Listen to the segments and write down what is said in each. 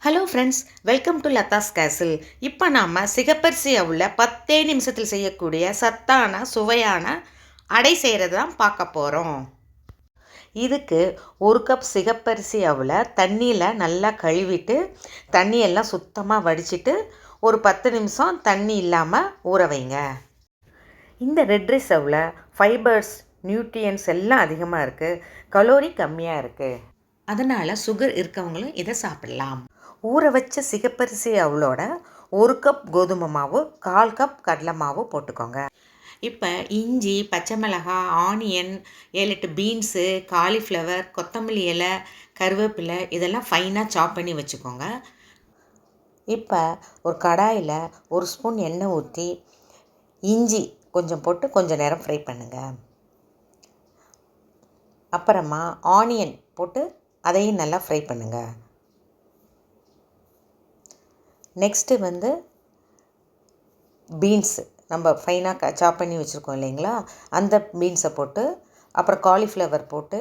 Hello friends, welcome to Latha's கேசில். இப்போ நாம் சிகப்பரிசி அவுல 10 நிமிஷத்தில் செய்யக்கூடிய சத்தான சுவையான அடை செய்கிறது தான் பார்க்க போகிறோம். இதுக்கு 1 கப் சிகப்பரிசி அவுல தண்ணியில் நல்லா கழுவிட்டு தண்ணியெல்லாம் சுத்தமாக வடிச்சிட்டு ஒரு 10 நிமிஷம் தண்ணி இல்லாமல் ஊற வைங்க. இந்த ரெட் ரைஸ் அவுல ஃபைபர்ஸ், நியூட்ரியன்ஸ் எல்லாம் அதிகமாக இருக்குது, கலோரி கம்மியாக இருக்குது. அதனால் சுகர் இருக்கவங்களும் இதை சாப்பிடலாம். ஊற வச்ச சிகப்பரிசி அவுளோட 1 கப் கோதுமை மாவு, 1/4 கப் கடலை மாவு போட்டுக்கோங்க. இப்போ இஞ்சி, பச்சை மிளகாய், ஆனியன், 7-8 பீன்ஸு, காலிஃப்ளவர், கொத்தமல்லி இலை, கருவேப்பிலை இதெல்லாம் ஃபைனாக சாப் பண்ணி வச்சுக்கோங்க. இப்போ ஒரு கடாயில் 1 ஸ்பூன் எண்ணெய் ஊற்றி இஞ்சி கொஞ்சம் போட்டு கொஞ்சம் நேரம் ஃப்ரை பண்ணுங்கள். அப்புறமா ஆனியன் போட்டு அதையும் நல்லா ஃப்ரை பண்ணுங்கள். நெக்ஸ்ட்டு பீன்ஸு நம்ம ஃபைனாக சாப் பண்ணி வச்சுருக்கோம் இல்லைங்களா, அந்த பீன்ஸை போட்டு அப்புறம் காலிஃப்ளவர் போட்டு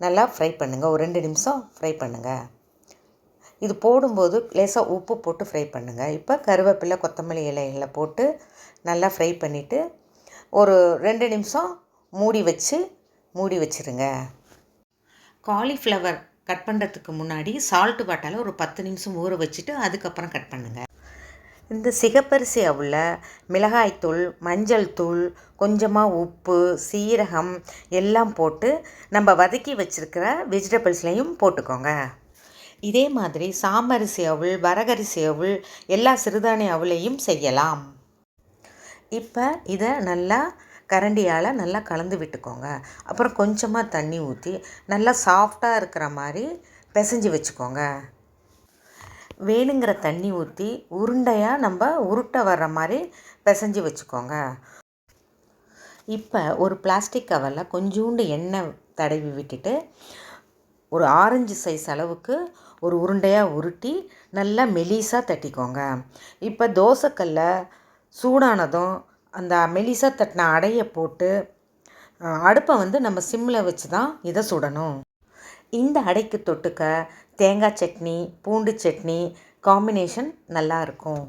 நல்லா ஃப்ரை பண்ணுங்கள். ஒரு 2 நிமிஷம் ஃப்ரை பண்ணுங்கள். இது போடும்போது லேசாக உப்பு போட்டு ஃப்ரை பண்ணுங்கள். இப்போ கருவேப்பிலை, கொத்தமல்லி இலைகளை போட்டு நல்லா ஃப்ரை பண்ணிவிட்டு ஒரு 2 நிமிஷம் மூடி வச்சுருங்க. காலிஃப்ளவர் கட் பண்ணுறதுக்கு முன்னாடி சால்ட்டு வாட்டரில் ஒரு 10 நிமிஷம் ஊற வச்சுட்டு அதுக்கப்புறம் கட் பண்ணுங்கள். இந்த சிகப்பரிசி அவுல மிளகாய்த்தூள், மஞ்சள் தூள், கொஞ்சமாக உப்பு, சீரகம் எல்லாம் போட்டு நம்ம வதக்கி வச்சுருக்கிற வெஜிடபிள்ஸ்லையும் போட்டுக்கோங்க. இதே மாதிரி சாமரிசி அவுள், வரகரிசி அவுள், எல்லா சிறுதானிய அவுளையும் செய்யலாம். இப்போ இதை நல்லா கரண்டியால் நல்லா கலந்து விட்டுக்கோங்க. அப்புறம் கொஞ்சமாக தண்ணி ஊற்றி நல்லா சாஃப்டாக இருக்கிற மாதிரி பிசைஞ்சு வச்சுக்கோங்க. வேணுங்கிற தண்ணி ஊற்றி உருண்டையாக நம்ம உருட்டை வர்ற மாதிரி பிசைஞ்சு வச்சுக்கோங்க. இப்போ ஒரு பிளாஸ்டிக் கவரில் கொஞ்சோண்டு எண்ணெய் தடவி விட்டுட்டு ஒரு ஆரஞ்சு சைஸ் அளவுக்கு ஒரு உருண்டையாக உருட்டி நல்லா மெலிசாக தட்டிக்கோங்க. இப்போ தோசைக்கல்ல சூடானதும் அந்த மெலிசாக தட்டின அடையை போட்டு அடுப்பை நம்ம சிம்மில் வச்சு தான் இதை சுடணும். இந்த அடைக்கு தொட்டுக்க தேங்காய் சட்னி, பூண்டு சட்னி காம்பினேஷன் நல்லாயிருக்கும்.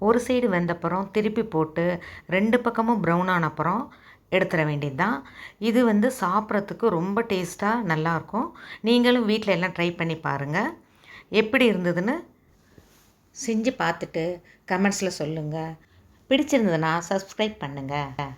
ஒரு சைடு வெந்தப்புறம் திருப்பி போட்டு 2 பக்கமும் ப்ரௌன் ஆன அப்புறம் எடுத்துட வேண்டியது தான். இது சாப்பிட்றதுக்கு ரொம்ப டேஸ்ட்டாக நல்லாயிருக்கும். நீங்களும் வீட்டில் எல்லாம் ட்ரை பண்ணி பாருங்கள். எப்படி இருந்ததுன்னு செஞ்சு பார்த்துட்டு கமெண்ட்ஸில் சொல்லுங்கள். பிடிச்சிருந்ததுன்னா சப்ஸ்கிரைப் பண்ணுங்கள்.